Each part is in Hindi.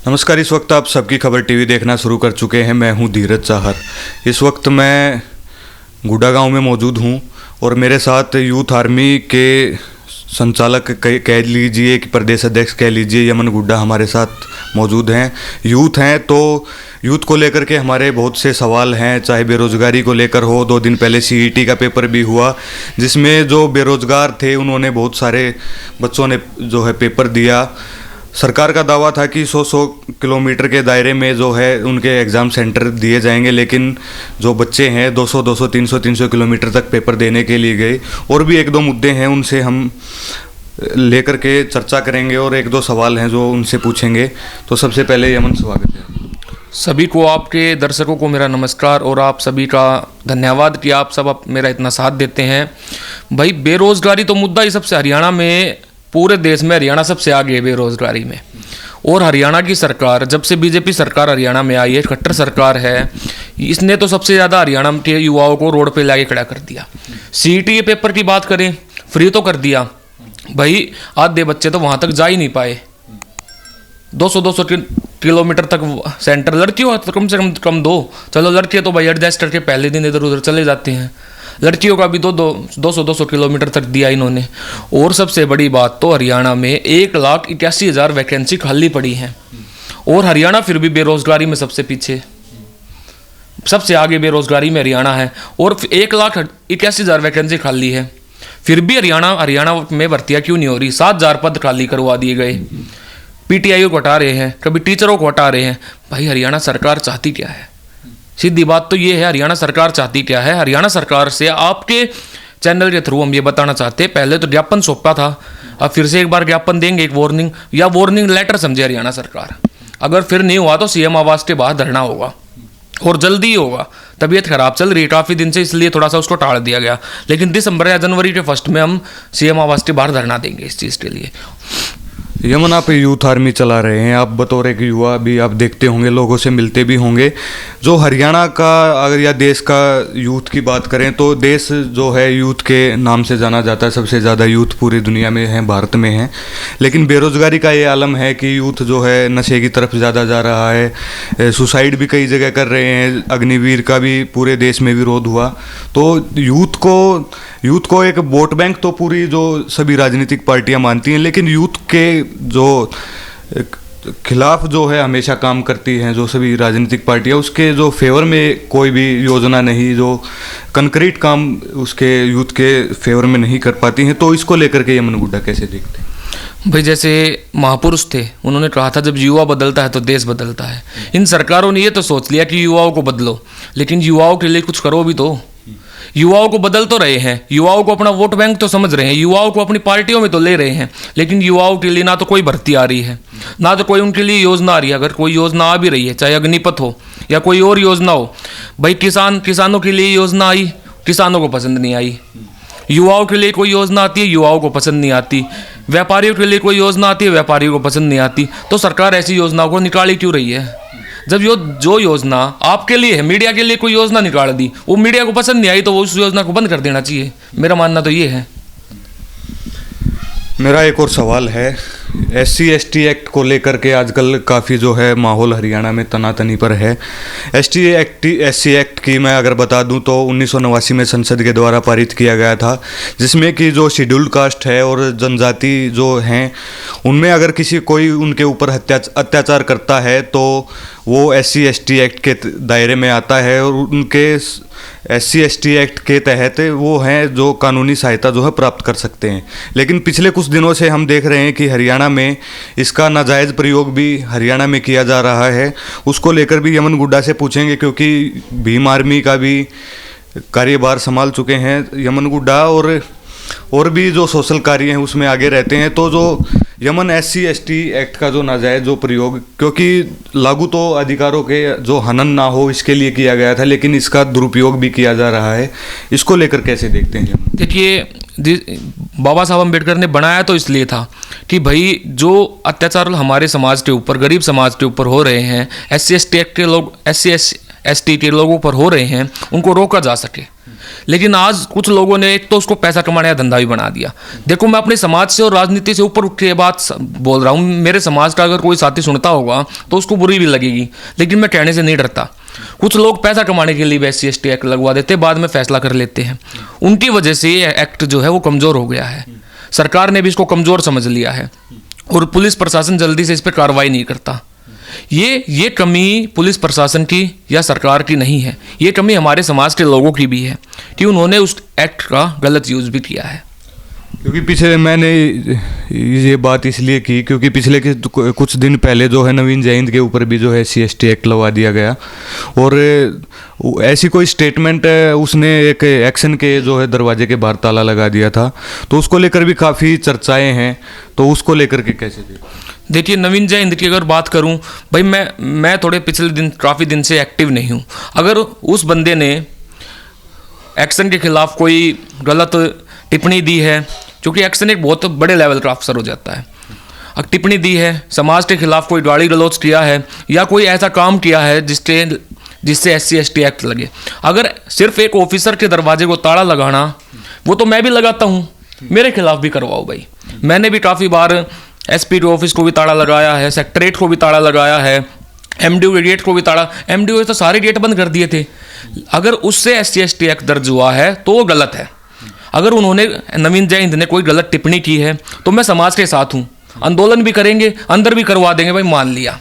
नमस्कार। इस वक्त आप सबकी खबर टीवी देखना शुरू कर चुके हैं। मैं हूं धीरज चाहर। इस वक्त मैं गुड्डा गांव में मौजूद हूं और मेरे साथ यूथ आर्मी के संचालक कह लीजिए कि प्रदेश अध्यक्ष कह लीजिए यमन गुड्डा हमारे साथ मौजूद हैं। यूथ हैं तो यूथ को लेकर के हमारे बहुत से सवाल हैं, चाहे बेरोज़गारी को लेकर हो। 2 दिन पहले सीईटी का पेपर भी हुआ जिसमें जो बेरोज़गार थे उन्होंने बहुत सारे बच्चों ने जो है पेपर दिया। सरकार का दावा था कि 100 किलोमीटर के दायरे में जो है उनके एग्ज़ाम सेंटर दिए जाएंगे, लेकिन जो बच्चे हैं 200, 300 किलोमीटर तक पेपर देने के लिए गए। और भी 1-2 मुद्दे हैं, उनसे हम लेकर के चर्चा करेंगे और 1-2 सवाल हैं जो उनसे पूछेंगे। तो सबसे पहले यमन, स्वागत है। सभी को, आपके दर्शकों को मेरा नमस्कार और आप सभी का धन्यवाद कि आप सब मेरा इतना साथ देते हैं। भाई, बेरोज़गारी तो मुद्दा ही सबसे हरियाणा में, पूरे देश में हरियाणा सबसे आगे है बेरोज़गारी में। और हरियाणा की सरकार, जब से बीजेपी सरकार हरियाणा में आई है, खट्टर सरकार है, इसने तो सबसे ज़्यादा हरियाणा के युवाओं को रोड पे लाके खड़ा कर दिया। सीईटी के पेपर की बात करें, फ्री तो कर दिया भाई, आधे बच्चे तो वहाँ तक जा ही नहीं पाए। 200 किलोमीटर तक सेंटर, लड़कियों तो कम से कम 2, चलो लड़के तो भाई एडजस्ट करके पहले दिन इधर उधर चले जाते हैं, लड़कियों का भी 200 किलोमीटर तक दिया इन्होंने। और सबसे बड़ी बात तो हरियाणा में 1,81,000 वैकेंसी खाली पड़ी हैं और हरियाणा फिर भी बेरोज़गारी में सबसे पीछे, सबसे आगे बेरोज़गारी में हरियाणा है। और 1,81,000 वैकेंसी खाली है, फिर भी हरियाणा में भर्तियाँ क्यों नहीं हो रही? 7,000 पद खाली करवा दिए गए। पीटीआई को हटा रहे हैं, कभी टीचरों को हटा रहे हैं। भाई, हरियाणा सरकार चाहती क्या है? सीधी बात तो ये है, हरियाणा सरकार चाहती क्या है? हरियाणा सरकार से आपके चैनल के थ्रू हम ये बताना चाहते हैं, पहले तो ज्ञापन सौंपा था, अब फिर से एक बार ज्ञापन देंगे, एक वार्निंग या वार्निंग लेटर समझे हरियाणा सरकार। अगर फिर नहीं हुआ तो सीएम आवास के बाहर धरना होगा और जल्दी ही होगा। तबीयत खराब चल रही है काफ़ी दिन से, इसलिए थोड़ा सा उसको टाल दिया गया, लेकिन दिसंबर या जनवरी के फर्स्ट में हम सीएम आवास के बाहर धरना देंगे इस चीज़ के लिए। यमन, आप यूथ आर्मी चला रहे हैं, आप बतौर एक युवा भी आप देखते होंगे, लोगों से मिलते भी होंगे। जो हरियाणा का अगर या देश का यूथ की बात करें तो देश जो है यूथ के नाम से जाना जाता है, सबसे ज़्यादा यूथ पूरी दुनिया में है, भारत में है। लेकिन बेरोज़गारी का ये आलम है कि यूथ जो है नशे की तरफ ज़्यादा जा रहा है, सुसाइड भी कई जगह कर रहे हैं, अग्निवीर का भी पूरे देश में विरोध हुआ। तो यूथ को एक वोट बैंक तो पूरी जो सभी राजनीतिक पार्टियां मानती हैं, लेकिन यूथ के जो खिलाफ जो है हमेशा काम करती हैं जो सभी राजनीतिक पार्टियां, उसके जो फेवर में कोई भी योजना नहीं, जो कंक्रीट काम उसके यूथ के फेवर में नहीं कर पाती हैं। तो इसको लेकर के यमन गुड्डा कैसे देखते हैं? भाई, जैसे महापुरुष थे, उन्होंने कहा था जब युवा बदलता है तो देश बदलता है। इन सरकारों ने ये तो सोच लिया कि युवाओं को बदलो, लेकिन युवाओं के लिए कुछ करो भी तो। युवाओं को बदल तो रहे हैं, युवाओं को अपना वोट बैंक तो समझ रहे हैं, युवाओं को अपनी पार्टियों में तो ले रहे हैं, लेकिन युवाओं के लिए ना तो कोई भर्ती आ रही है, ना तो कोई उनके लिए योजना आ रही है। अगर कोई योजना आ भी रही है, चाहे अग्निपथ हो या कोई और योजना हो, भाई किसानों के लिए योजना आई, किसानों को पसंद नहीं आई। युवाओं के लिए कोई योजना आती है, युवाओं को पसंद नहीं आती। व्यापारियों के लिए कोई योजना आती है, व्यापारियों को पसंद नहीं आती। तो सरकार ऐसी योजनाओं को निकाली क्यों रही है? जब जो योजना आपके लिए है, मीडिया के लिए कोई योजना निकाल दी, वो मीडिया को पसंद नहीं आई, तो वो उस योजना को बंद कर देना चाहिए। मेरा मानना तो ये है। मेरा एक और सवाल है, SC/ST एक्ट को लेकर के आजकल काफ़ी जो है माहौल हरियाणा में तनातनी पर है। SC एक्ट की मैं अगर बता दूं तो 1989 में संसद के द्वारा पारित किया गया था, जिसमें कि जो शेड्यूल्ड कास्ट है और जनजाति जो हैं उनमें अगर कोई उनके ऊपर अत्याचार करता है तो वो SC/ST एक्ट के दायरे में आता है और उनके SC/ST एक्ट के तहत वो हैं जो कानूनी सहायता जो है प्राप्त कर सकते हैं। लेकिन पिछले कुछ दिनों से हम देख रहे हैं कि हरियाणा में इसका नाजायज़ प्रयोग भी हरियाणा में किया जा रहा है। उसको लेकर भी यमन गुड्डा से पूछेंगे, क्योंकि भीम आर्मी का भी कार्यभार संभाल चुके हैं यमन गुड्डा और भी जो सोशल कार्य हैं उसमें आगे रहते हैं। तो जो यमन SC/ST एक्ट का जो नाजायज़ जो प्रयोग, क्योंकि लागू तो अधिकारों के जो हनन ना हो इसके लिए किया गया था, लेकिन इसका दुरुपयोग भी किया जा रहा है, इसको लेकर कैसे देखते हैं? देखिए, बाबा साहब अम्बेडकर ने बनाया तो इसलिए था कि भाई जो अत्याचार हमारे समाज के ऊपर, गरीब समाज के ऊपर हो रहे हैं, SC/ST के लोग, SC/ST के लोगों पर हो रहे हैं, उनको रोका जा सके। लेकिन आज कुछ लोगों ने एक तो उसको पैसा कमाने का धंधा भी बना दिया। देखो, मैं अपने समाज से और राजनीति से ऊपर उठ के ये बात बोल रहा हूँ। मेरे समाज का अगर कोई साथी सुनता होगा तो उसको बुरी भी लगेगी, लेकिन मैं कहने से नहीं डरता। कुछ लोग पैसा कमाने के लिए भी SC/ST एक्ट लगवा देते, बाद में फैसला कर लेते हैं। उनकी वजह से ये एक्ट जो है वो कमज़ोर हो गया है। सरकार ने भी इसको कमज़ोर समझ लिया है और पुलिस प्रशासन जल्दी से इस पर कार्रवाई नहीं करता। ये कमी पुलिस प्रशासन की या सरकार की नहीं है, ये कमी हमारे समाज के लोगों की भी है कि उन्होंने उस एक्ट का गलत यूज़ भी किया है। क्योंकि पिछले मैंने ये बात इसलिए की क्योंकि पिछले के कुछ दिन पहले जो है नवीन जयंत के ऊपर भी जो है SC/ST एक्ट लगवा दिया गया और ऐसी कोई स्टेटमेंट उसने एक एक्शन के जो है दरवाजे के बाहर ताला लगा दिया था, तो उसको लेकर भी काफ़ी चर्चाएं हैं, तो उसको लेकर के कैसे देखिए, नवीन जयंत की अगर बात करूं भाई, मैं थोड़े पिछले दिन काफ़ी दिन से एक्टिव नहीं हूं। अगर उस बंदे ने एक्शन के खिलाफ कोई गलत टिप्पणी दी है, क्योंकि एक्शन एक बहुत बड़े लेवल का अफसर हो जाता है, टिप्पणी दी है, समाज के खिलाफ कोई गाली गलौज किया है या कोई ऐसा काम किया है जिससे SC/ST एक्ट लगे, अगर सिर्फ एक ऑफिसर के दरवाजे को ताला लगाना, वो तो मैं भी लगाता हूँ, मेरे खिलाफ भी करवाओ भाई। मैंने भी काफ़ी बार SP ऑफिस को भी ताला लगाया है, सेक्रेटरीट को भी ताला लगाया है, MDO के गेट को भी ताला, MDO तो सारे गेट बंद कर दिए थे। अगर उससे SC/ST एक्ट दर्ज हुआ है तो वो गलत है। अगर उन्होंने नवीन जयंत ने कोई गलत टिप्पणी की है तो मैं समाज के साथ हूँ, आंदोलन भी करेंगे, अंदर भी करवा देंगे भाई, मान लिया।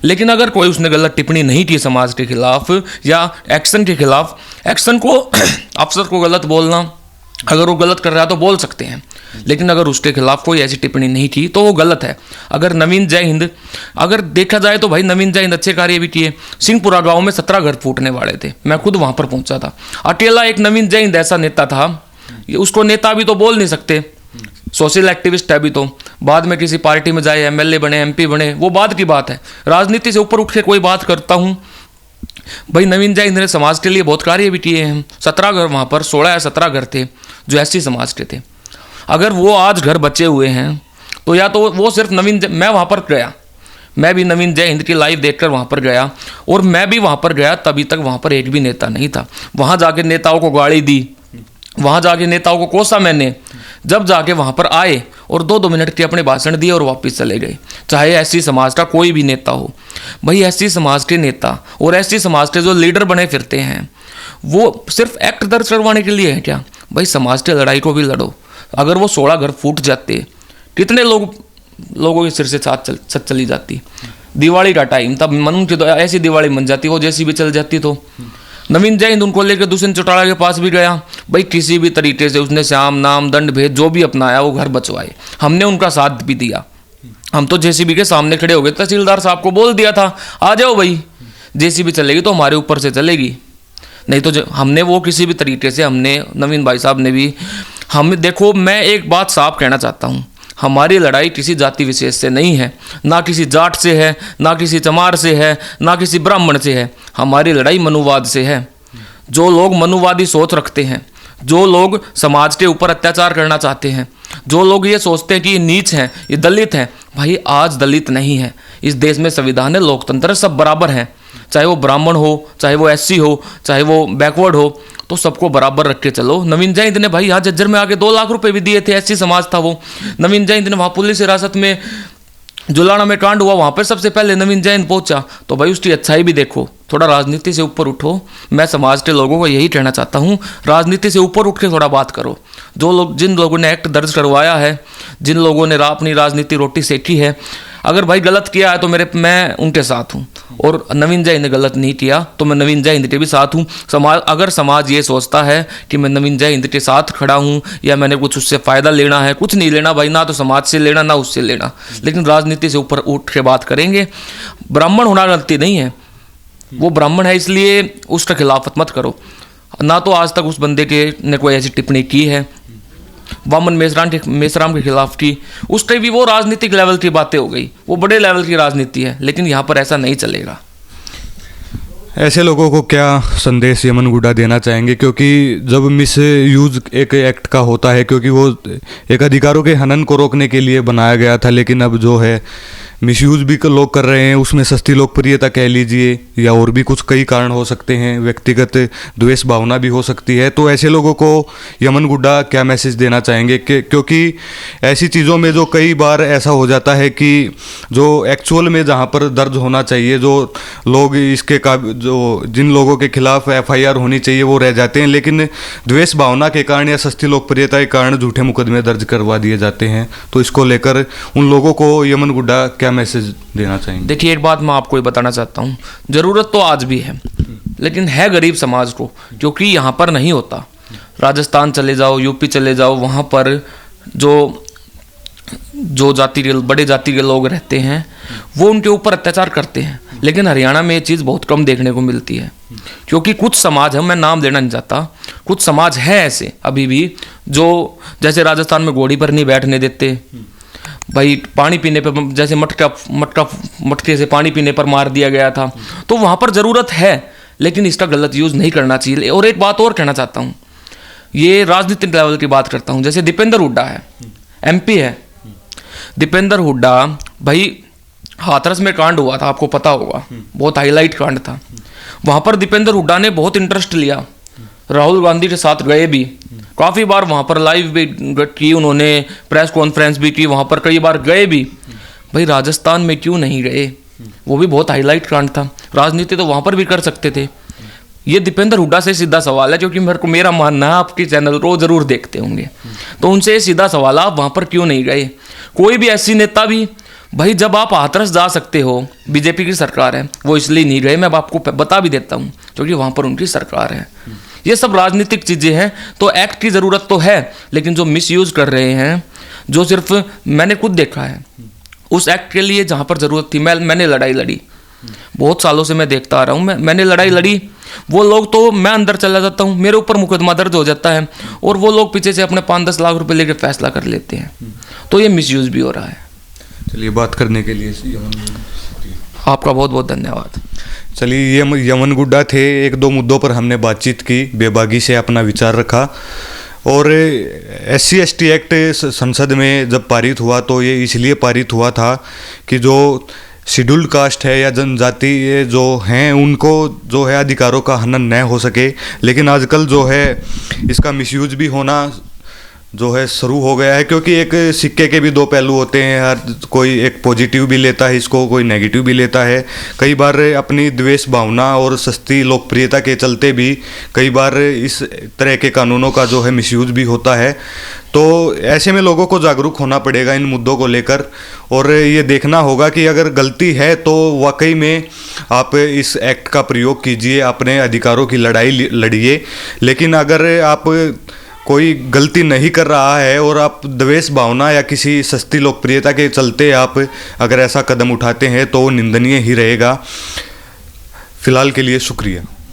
लेकिन अगर कोई उसने गलत टिप्पणी नहीं की समाज के खिलाफ या एक्शन के खिलाफ, एक्शन को अफसर को गलत बोलना, अगर वो गलत कर रहा है तो बोल सकते हैं, लेकिन अगर उसके खिलाफ कोई ऐसी टिप्पणी नहीं की तो वो गलत है। अगर नवीन जयंत, अगर देखा जाए तो भाई नवीन जयंत अच्छे कार्य भी किए। सिंहपुरा गांव में 17 घर फूटने वाले थे, मैं खुद वहां पर पहुंचा था। अकेला एक नवीन जयंत ऐसा नेता था, उसको नेता भी तो बोल नहीं सकते, सोशल एक्टिविस्ट है भी, तो बाद में किसी पार्टी में जाए, MLA बने, MP बने, वो बाद की बात है। राजनीति से ऊपर उठ के कोई बात करता हूँ भाई, नवीन जयंत ने समाज के लिए बहुत कार्य भी किए हैं। 17 घर वहाँ पर 16 या 17 घर थे जो SC समाज के थे। अगर वो आज घर बचे हुए हैं तो या तो वो सिर्फ मैं वहाँ पर गया, मैं भी नवीन जयंत की लाइव देखकर वहाँ पर गया, और मैं भी वहाँ पर गया तभी तक वहाँ पर एक भी नेता नहीं था। वहाँ जाके नेताओं को गाली दी, वहाँ जाके नेताओं को कोसा मैंने, जब जाके वहाँ पर आए और 2-2 मिनट के अपने भाषण दिए और वापस चले गए। चाहे SC समाज का कोई भी नेता हो भाई, SC समाज के नेता और SC समाज के जो लीडर बने फिरते हैं वो सिर्फ एक्ट दर्ज करवाने के लिए है क्या भाई? समाज की लड़ाई को भी लड़ो। अगर वो 16 घर फूट जाते, कितने लोगों के सिर से छत चली जाती। दिवाली का टाइम तब मन की तो ऐसी दिवाली बन जाती, वो जैसी भी चल जाती। तो नवीन जयंत उनको लेकर दुष्यंत चौटाला के पास भी गया भाई, किसी भी तरीके से उसने श्याम नाम दंड भेद जो भी अपनाया वो घर बचवाए, हमने उनका साथ भी दिया। हम तो JCB के सामने खड़े हो गए, तहसीलदार साहब को बोल दिया था आ जाओ भाई, JCB चलेगी तो हमारे ऊपर से चलेगी, नहीं तो हमने वो किसी भी तरीके से, हमने नवीन भाई साहब ने भी, हम देखो, मैं एक बात साफ कहना चाहता हूँ, हमारी लड़ाई किसी जाति विशेष से नहीं है, ना किसी जाट से है, ना किसी चमार से है, ना किसी ब्राह्मण से है। हमारी लड़ाई मनुवाद से है। जो लोग मनुवादी सोच रखते हैं, जो लोग समाज के ऊपर अत्याचार करना चाहते हैं, जो लोग ये सोचते हैं कि ये नीच हैं, ये दलित हैं, भाई आज दलित नहीं है। इस देश में संविधान है, लोकतंत्र है, सब बराबर हैं। चाहे वो ब्राह्मण हो, चाहे वो SC हो, चाहे वो बैकवर्ड हो, तो सबको बराबर रख के चलो। नवीन जयंत ने भाई यहाँ जज्जर में आके 2 लाख रुपए भी दिए थे, SC समाज था वो। नवीन जयंत ने वहाँ पुलिस हिरासत में जुलाना में कांड हुआ, वहाँ पर सबसे पहले नवीन जयंत पहुंचा। तो भाई उसकी अच्छाई भी देखो, थोड़ा राजनीति से ऊपर उठो। मैं समाज के लोगों को यही कहना चाहता हूँ, राजनीति से ऊपर उठ के थोड़ा बात करो। जिन लोगों ने एक्ट दर्ज करवाया है, जिन लोगों ने अपनी राजनीति रोटी सेकी है, अगर भाई गलत किया है तो मैं उनके साथ हूँ, और नवीन जयंत ने गलत नहीं किया तो मैं नवीन जयंत के भी साथ हूँ। अगर समाज ये सोचता है कि मैं नवीन जयंत के साथ खड़ा हूँ या मैंने कुछ उससे फ़ायदा लेना है, कुछ नहीं लेना भाई, ना तो समाज से लेना ना उससे लेना, लेकिन राजनीति से ऊपर उठ के बात करेंगे। ब्राह्मण होना गलती नहीं है, वो ब्राह्मण है इसलिए उसका खिलाफत मत करो। ना तो आज तक उस बंदे ने कोई ऐसी टिप्पणी की है वामन मेश्राम के खिलाफ की, उसके भी वो राजनीतिक लेवल की बातें हो गई, वो बड़े लेवल की राजनीति है, लेकिन यहाँ पर ऐसा नहीं चलेगा। ऐसे लोगों को क्या संदेश यमन गुड्डा देना चाहेंगे? क्योंकि जब मिस यूज एक एक्ट का होता है, क्योंकि वो एक अधिकारों के हनन को रोकने के लिए बनाया गया था, लेकिन अब जो है मिसयूज़ भी लोग कर रहे हैं, उसमें सस्ती लोकप्रियता कह लीजिए या और भी कुछ कई कारण हो सकते हैं, व्यक्तिगत द्वेष भावना भी हो सकती है। तो ऐसे लोगों को यमन गुड्डा क्या मैसेज देना चाहेंगे क्योंकि ऐसी चीज़ों में जो कई बार ऐसा हो जाता है कि जो एक्चुअल में जहाँ पर दर्ज होना चाहिए, जो लोग इसके जो जिन लोगों के खिलाफ FIR होनी चाहिए वो रह जाते हैं, लेकिन द्वेष भावना के कारण या सस्ती लोकप्रियता के कारण झूठे मुकदमे दर्ज करवा दिए जाते हैं। तो इसको लेकर उन लोगों को यमन गुड्डा क्या मैसेज देना चाहेंगे? देखिए, एक बात मैं आपको ये बताना चाहता हूँ, ज़रूरत तो आज भी है, लेकिन है गरीब समाज को, क्योंकि यहाँ पर नहीं होता। राजस्थान चले जाओ, यूपी चले जाओ, वहाँ पर जो जाति के बड़े जाति के लोग रहते हैं वो उनके ऊपर अत्याचार करते हैं, लेकिन हरियाणा में ये चीज़ बहुत कम देखने को मिलती है। क्योंकि कुछ समाज है, मैं नाम लेना नहीं चाहता, कुछ समाज है ऐसे अभी भी, जो जैसे राजस्थान में घोड़ी पर नहीं बैठने देते भाई, पानी पीने पे जैसे मटके से पानी पीने पर मार दिया गया था। तो वहाँ पर ज़रूरत है, लेकिन इसका गलत यूज़ नहीं करना चाहिए। और एक बात और कहना चाहता हूँ, ये राजनीतिक लेवल की बात करता हूँ। जैसे दीपेंद्र हुड्डा है, MP है, दीपेंद्र हुड्डा भाई, हाथरस में कांड हुआ था, आपको पता होगा, बहुत हाईलाइट कांड था। वहाँ पर दीपेंद्र हुड्डा ने बहुत इंटरेस्ट लिया, राहुल गांधी के साथ गए भी, काफ़ी बार वहाँ पर लाइव भी की उन्होंने, प्रेस कॉन्फ्रेंस भी की, वहाँ पर कई बार गए भी। भाई राजस्थान में क्यों नहीं गए? वो भी बहुत हाईलाइट कांड था, राजनीति तो वहाँ पर भी कर सकते थे। ये दीपेंद्र हुड्डा से सीधा सवाल है, क्योंकि मेरा मानना है, आपके चैनल को जरूर देखते होंगे, तो उनसे सीधा सवाल, आप वहाँ पर क्यों नहीं गए? कोई भी ऐसी नेता भी, भाई जब आप हाथरस जा सकते हो, बीजेपी की सरकार है, वो इसलिए नहीं गए, मैं आपको बता भी देता हूँ, क्योंकि वहाँ पर उनकी सरकार है। ये सब राजनीतिक चीज़ें हैं। तो एक्ट की ज़रूरत तो है, लेकिन जो मिसयूज़ कर रहे हैं, जो सिर्फ मैंने खुद देखा है, उस एक्ट के लिए जहाँ पर ज़रूरत थी मैंने लड़ाई लड़ी, बहुत सालों से मैं देखता आ रहा हूँ, मैंने लड़ाई लड़ी। वो लोग तो, मैं अंदर चला जाता हूँ, मेरे ऊपर मुकदमा दर्ज हो जाता है, और वो लोग पीछे से अपने 5-10 लाख रुपए लेकर फैसला कर लेते हैं। तो ये मिसयूज़ भी हो रहा है। चलिए, बात करने के लिए आपका बहुत बहुत धन्यवाद। चलिए, ये यमन गुड्डा थे। 1-2 मुद्दों पर हमने बातचीत की, बेबागी से अपना विचार रखा। और SC ST एक्ट संसद में जब पारित हुआ तो ये इसलिए पारित हुआ था कि जो शेड्यूल्ड कास्ट है या जनजाति जो हैं, उनको जो है अधिकारों का हनन न हो सके। लेकिन आजकल जो है इसका मिसयूज भी होना जो है शुरू हो गया है, क्योंकि एक सिक्के के भी 2 पहलू होते हैं। हर कोई एक पॉजिटिव भी लेता है इसको, कोई नेगेटिव भी लेता है। कई बार अपनी द्वेष भावना और सस्ती लोकप्रियता के चलते भी कई बार इस तरह के कानूनों का जो है मिसयूज भी होता है। तो ऐसे में लोगों को जागरूक होना पड़ेगा इन मुद्दों को लेकर, और ये देखना होगा कि अगर गलती है तो वाकई में आप इस एक्ट का प्रयोग कीजिए, अपने अधिकारों की लड़ाई लड़िए। लेकिन अगर आप कोई गलती नहीं कर रहा है और आप द्वेष भावना या किसी सस्ती लोकप्रियता के चलते आप अगर ऐसा कदम उठाते हैं तो निंदनीय ही रहेगा। फिलहाल के लिए शुक्रिया।